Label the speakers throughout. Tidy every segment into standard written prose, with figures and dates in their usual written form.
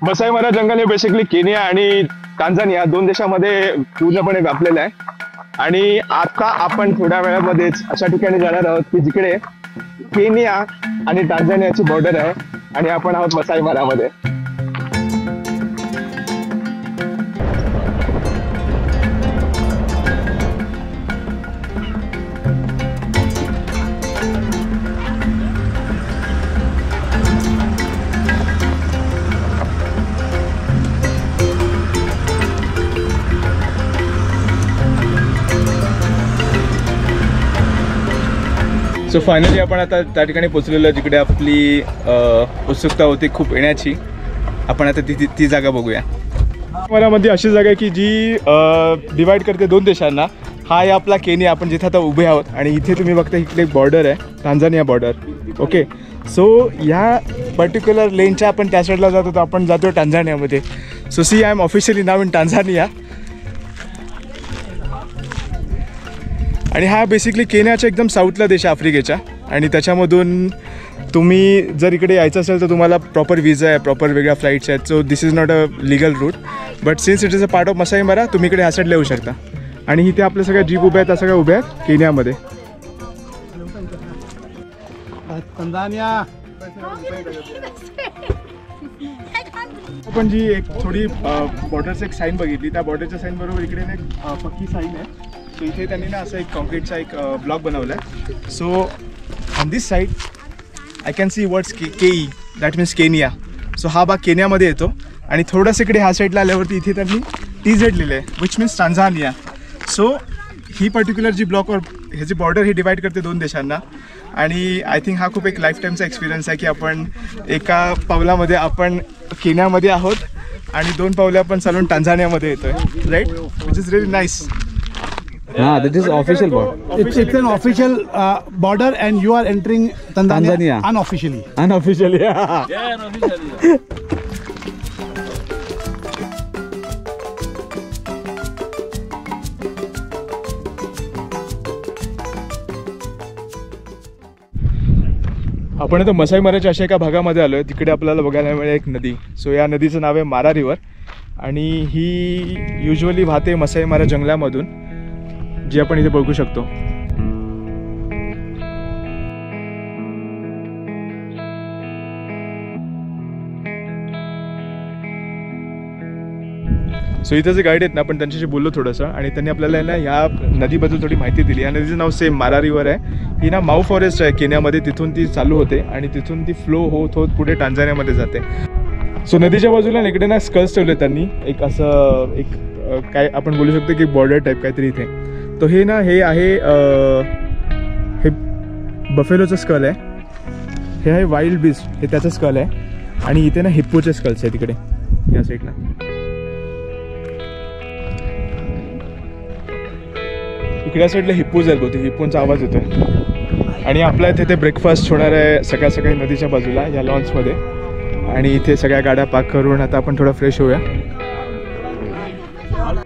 Speaker 1: मसाई मारा जंगल हे basically Kenya आणि टांझानिया दोन देशामध्ये पूर्णपणे व्यापलेलं आहे. आणि आता आपण थोड्या वेळामध्येच अशा ठिकाणी जाणार आहोत की जिकडे केनिया आणि टांझानियाची बॉर्डर आहे आणि आपण आहोत मसाई मारामध्ये. सो फायनली आपण आता त्या ठिकाणी पोचलेलो जिकडे आपली उत्सुकता होती खूप येण्याची. आपण आता ती जागा बघूया. मरामध्ये अशी जागा आहे की जी डिवाइड करते दोन देशांना. हा आहे आपला केनिया, आपण जिथे आता उभे आहोत आणि इथे तुम्ही बघता इकडे एक बॉर्डर आहे टांझानिया बॉर्डर. ओके, सो ह्या पर्टिक्युलर लेनच्या आपण त्या साईडला जातो तर आपण जातो टांझानियामध्ये. So see I am officially now in Tanzania. आणि हा बेसिकली केनियाच्या एकदम साऊथला देश आहे आफ्रिकेच्या. आणि त्याच्यामधून तुम्ही जर इकडे यायचं असेल तर तुम्हाला प्रॉपर विजा आहे, प्रॉपर वेगळ्या फ्लाईट्स आहेत. So this is not a legal route, but since it is a part of Masai Mara तुम्ही इकडे ह्या साईडला येऊ शकता. आणि इथे आपल्या सगळ्या जीप उभ्या आहेत, त्या सगळ्या उभ्या आहेत केनियामध्ये. आपण जी एक थोडी बॉर्डरचं एक साईन बघितली, त्या बॉर्डरच्या साईन बरोबर इकडे एक पक्की साईन आहे. सो इथे त्यांनी ना असं एक कॉन्क्रीटचा एक ब्लॉक बनवला आहे. So on this side I can see words केई, दॅट मीन्स केनिया. सो हा भाग केनियामध्ये येतो. आणि थोडंसं इकडे ह्या साईडला आल्यावरती इथे त्यांनी TZ लिहिलं आहे, विच मीन्स टांझानिया. सो ही पर्टिक्युलर जी ब्लॉक हे जी बॉर्डर ही डिवाइड करते दोन देशांना. आणि आय थिंक हा खूप एक लाईफ टाईमचा एक्सपिरियन्स आहे की आपण एका पावलामध्ये आपण केनियामध्ये आहोत आणि दोन पावले आपण चालून टांझानियामध्ये येतोय, right, which is really nice.
Speaker 2: That is official border.
Speaker 3: It's an official border, and you are entering Tanzania unofficially.
Speaker 2: Unofficially, yeah.
Speaker 4: Yeah, unofficially.
Speaker 1: आपण आता मसाई माराच्या अशा एका भागामध्ये आलो आहे, तिकडे आपल्याला बघायला मिळेल एक नदी. सो या नदीचं नाव आहे मारा रिव्हर. आणि ही युजली वाहते मसाई मारा जंगलामधून, जी आपण इथे बघू शकतो. सो इथे जे गाईड आहेत ना, आपण त्यांच्याशी बोललो थोडंसं आणि त्यांनी आपल्याला ना ह्या नदीबद्दल थोडी माहिती दिली. या नदीचं नाव सेम मारा रिव्हर आहे. ही ना माऊ फॉरेस्ट आहे केनियामध्ये, तिथून ती चालू होते आणि तिथून ती फ्लो होत होत पुढे टांझानियामध्ये जाते. सो नदीच्या बाजूला इकडे ना स्कल्स ठेवले त्यांनी, एक असं एक काय आपण बोलू शकतो की बॉर्डर टाईप काहीतरी इथे. तो हे ना हे आहे हे बफेलोचं स्कल आहे, हे आहे वाईल्ड बीस्ट हे त्याचं स्कल आहे. आणि इथे ना हिप्पोचे स्कल्स आहे तिकडे या साईडला. इकडे साईडला हिप्पोज आहेत बहुतेक, हिप्पोंचा आवाज येतोय. आणि आपल्या इथे ते ब्रेकफास्ट होणार आहे सकाळ सकाळी नदीच्या बाजूला या लॉन्समध्ये. आणि इथे सगळ्या गाड्या पार्क करून आता आपण थोडं फ्रेश होऊया.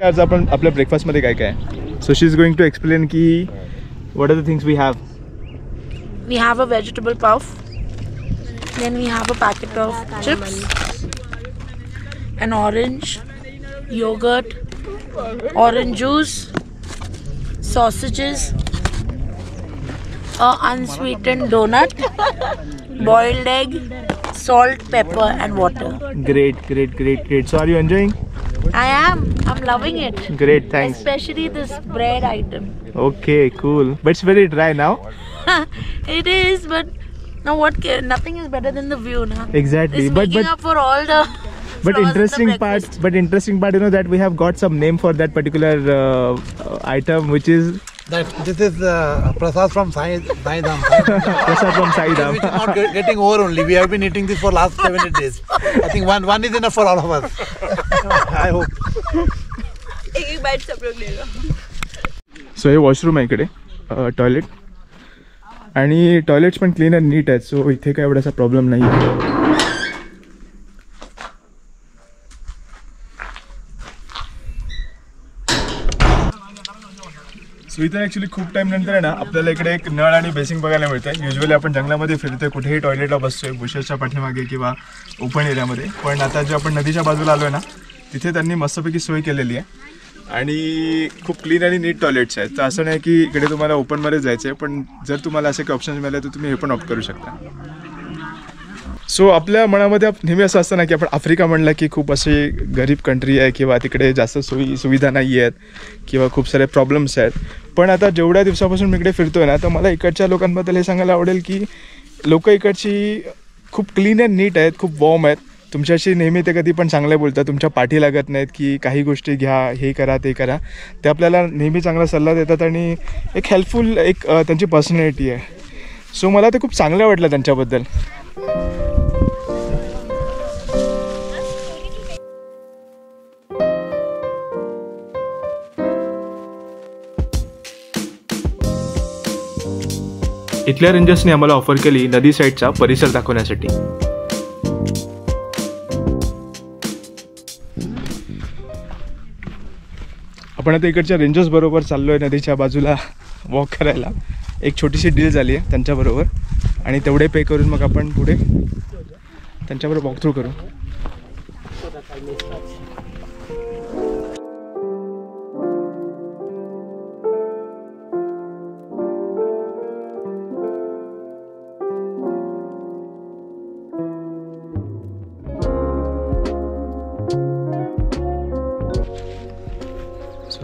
Speaker 1: आज आपण आपल्या ब्रेकफास्टमध्ये काय काय आहे. So she's going to explain ki what are the things we have.
Speaker 5: We have a vegetable puff, then we have a packet of chips, an orange, yogurt, orange juice, sausages, a unsweetened donut, boiled egg, salt, pepper and water.
Speaker 1: Great. So are you enjoying?
Speaker 5: I am. I'm loving it.
Speaker 1: Great, thanks.
Speaker 5: Especially this bread item.
Speaker 1: Okay, cool. But it's very dry now.
Speaker 5: It is, but now what? Nothing is better than the view, now.
Speaker 1: Exactly.
Speaker 5: It's making up for all the.
Speaker 1: But interesting part, you know that we have got some name for that particular item, which is.
Speaker 3: This is prasad from Sai Dham.
Speaker 1: Prasad from Sai Dham.
Speaker 3: Which is not getting over only. We have been eating this for last 7 days. I think one is enough for all of us. I hope.
Speaker 5: एक bite सब लोग लेगा.
Speaker 1: So हे washroom आहे इकडे, toilet. आणि toilets पण clean and नीट आहेत. So इथे काय एवढासा प्रॉब्लेम नाही आहे. सो इथे ॲक्च्युली खूप टाइम नंतर आहे ना आपल्याला इकडे एक नळ आणि बेसिंग बघायला मिळतं. युजली आपण जंगलामध्ये फिरतोय, कुठेही टॉयलेटला बसतोय बुशेसच्या पाठीमागे किंवा ओपन एरियामध्ये, पण आता जे आपण नदीच्या बाजूला आलो आहे ना तिथे त्यांनी मस्तपैकी सोय केलेली आहे आणि खूप क्लीन आणि नीट टॉयलेट्स आहेत. तर असं नाही की इकडे तुम्हाला ओपनमध्ये जायचं आहे, पण जर तुम्हाला असे काही ऑप्शन्स मिळाले तर तुम्ही हे पण ऑप्ट करू शकता. सो आपल्या मनामध्ये नेहमी असं असतं ना की आपण आफ्रिका म्हणलं की खूप अशी गरीब कंट्री आहे किंवा तिकडे जास्त सुविधा नाही आहेत किंवा खूप सारे प्रॉब्लेम्स आहेत. पण आता जेवढ्या दिवसापासून मी इकडे फिरतोय ना तर मला इकडच्या लोकांबद्दल हे सांगायला आवडेल की लोक इकडची खूप क्लीन अँड नीट आहेत, खूप वॉर्म आहेत. तुमच्याशी नेहमी ते कधी पण चांगले बोलतात, तुमच्या पाठी लागत नाहीत की काही गोष्टी घ्या, हे करा ते करा. ते आपल्याला नेहमी चांगला सल्ला देतात आणि एक हेल्पफुल एक त्यांची पर्सनॅलिटी आहे. सो मला ते खूप चांगलं वाटलं त्यांच्याबद्दल. इथल्या रेंजर्सने आम्हाला ऑफर केली नदी साईडचा परिसर दाखवण्यासाठी. आपण आता इकडच्या रेंजर्स बरोबर चाललोय नदीच्या बाजूला वॉक करायला. एक छोटीशी डील झाली आहे त्यांच्याबरोबर आणि तेवढे पे करून मग आपण पुढे त्यांच्याबरोबर वॉक थ्रू करू.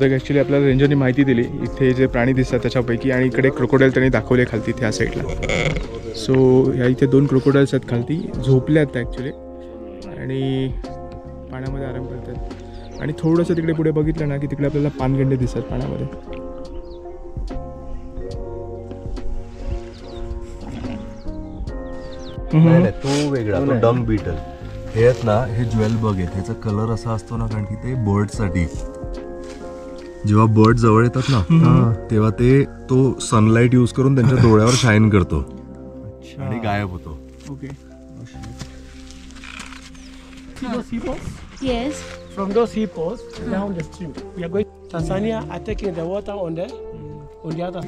Speaker 1: ॲक्च्युली आपल्याला रेंजरनी माहिती दिली इथे जे प्राणी दिसतात त्याच्यापैकी, आणि इकडे क्रोकोडाईल त्यांनी दाखवले खालती त्या साईडला. सो ह्या इथे 2 क्रोकोडाईल्स आहेत खालती, झोपले आहेत त्या ॲक्च्युली आणि पाण्यामध्ये आराम करतात. आणि थोडंसं तिकडे पुढे बघितलं ना की तिकडे आपल्याला पानगंडे दिसतात पाण्यामध्ये.
Speaker 4: तो वेगळा, तो डंग बीटल. हे आहेत ना, हे ज्वेल बग आहे. ह्याचा कलर असा असतो ना कारण की ते बर्डसाठी जेव्हा बर्ड जवळ येतात ना तेव्हा तो सनलाईट यूज करून त्यांच्या डोळ्यावर शाईन करतो आणि गायब होतो.
Speaker 1: Okay.
Speaker 6: Yes.
Speaker 7: From those hippos down the stream, we are going. Tanzania are taking the water on the other.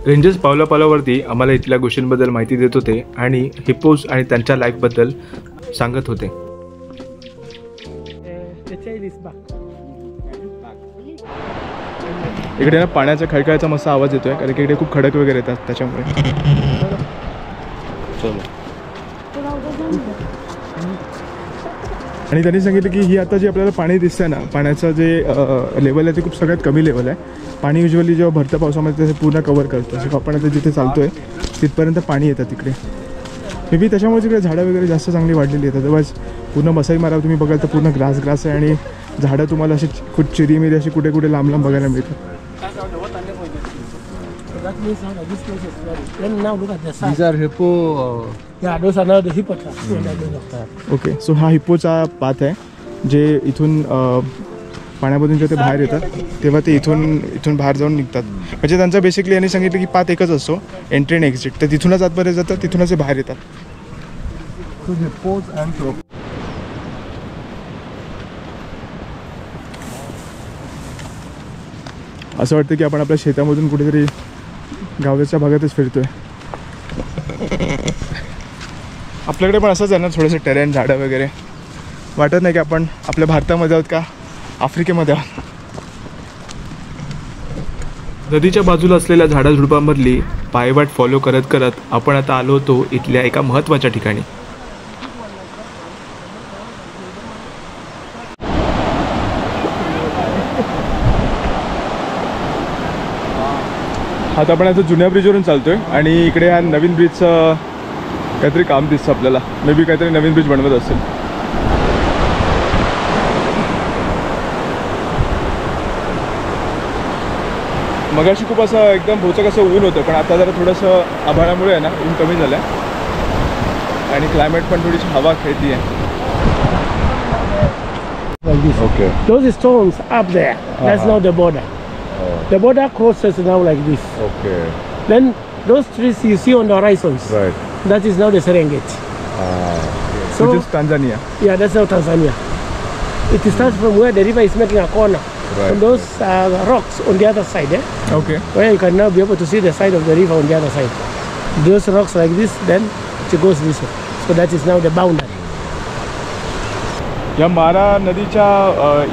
Speaker 1: Rangers पावलापावलावरती आम्हाला इथल्या गोष्टींबद्दल माहिती देत होते आणि हिप्पोज आणि त्यांच्या लाईफबद्दल सांगत होते.
Speaker 7: The tail is back.
Speaker 1: इकडे ना पाण्याचा खळखळाचा मस्त आवाज येतोय कारण की इकडे खूप खडक वगैरे येतात त्याच्यामुळे. आणि त्यांनी सांगितलं की ही आता जी आपल्याला पाणी दिसतंय ना, पाण्याचं जे लेवल आहे ते खूप सगळ्यात कमी लेवल आहे. पाणी युजली जेव्हा भरतं पावसामध्ये ते पूर्ण कव्हर करतं. सो आपण आता जिथे चालतोय तिथपर्यंत पाणी येतं तिकडे. मे बी त्याच्यामुळे तिकडे झाडं वगैरे जास्त चांगली वाढलेली आहेत. अदरवाईज पूर्ण मसाई मारावर तुम्ही बघाल तर पूर्ण ग्रास आहे आणि झाडं तुम्हाला अशी खूप चिरीमिरी अशी कुठे कुठे लांब लांब बघायला मिळतात.
Speaker 7: That means now that this place is flooded. Then now look at the side.
Speaker 3: These are hippo.
Speaker 7: Yeah, those are now the hippopotamus.
Speaker 1: Okay. So हा हिप्पोचा पाथ आहे जे इथून पाण्यामधून जेव्हा ते बाहेर येतात तेव्हा ते इथून बाहेर जाऊन निघतात. म्हणजे त्यांचं बेसिकली यांनी सांगितलं की पाथ एकच असतो, एंट्री आणि एक्झिट. तर तिथूनच आतपर्यंत जातात, तिथूनच ते बाहेर येतात. असं वाटतं की आपण आपल्या शेतामधून कुठेतरी गावाच्या भागातच फिरतोय. आपल्याकडे पण असंच आहे ना, थोडंसं टेरेन, झाडं वगैरे. वाटत नाही की आपण आपल्या भारतामध्ये आहोत का आफ्रिकेमध्ये आहोत. नदीच्या बाजूला असलेल्या झाडाझुडपांमधली पायवाट फॉलो करत करत आपण आता आलो होतो इथल्या एका महत्त्वाच्या ठिकाणी. आता आपण आता जुन्या ब्रिजवरून चालतोय आणि इकडे हा नवीन ब्रिजचं काहीतरी काम दिसतं आपल्याला. मे बी काहीतरी नवीन ब्रिज बनवत असेल. मगाशी खूप असं एकदम भोचक असं ऊन होतं, पण आता जरा थोडंसं आभाळामुळे आहे ना ऊन कमी झालं आहे आणि क्लायमेट पण थोडीशी हवा खेळती आहे.
Speaker 7: Like this.
Speaker 4: Okay.
Speaker 7: Those stones up there, that's now the border. The border crosses now like this.
Speaker 4: Okay.
Speaker 7: Then those trees you see on the horizons,
Speaker 4: right.
Speaker 7: that is now the Serengeti. So,
Speaker 1: Which is Tanzania.
Speaker 7: yeah, that's now Tanzania. It starts from where the river is making a corner on those rocks on the other side,
Speaker 1: okay
Speaker 7: where you can now be able to see the side of the river on the other side. Those rocks like this, then it goes this way. So that is now the boundary.
Speaker 1: या मारा नदीच्या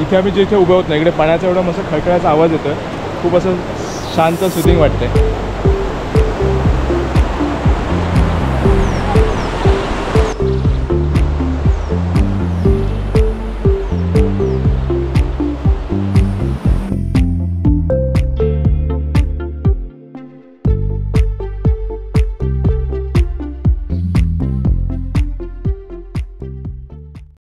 Speaker 1: इथे आम्ही जिथे उभे होत ना इकडे पाण्याचा एवढा मस्त खळखळाचा आवाज येतो खूप असं शांत सुदिंग वाटतंय.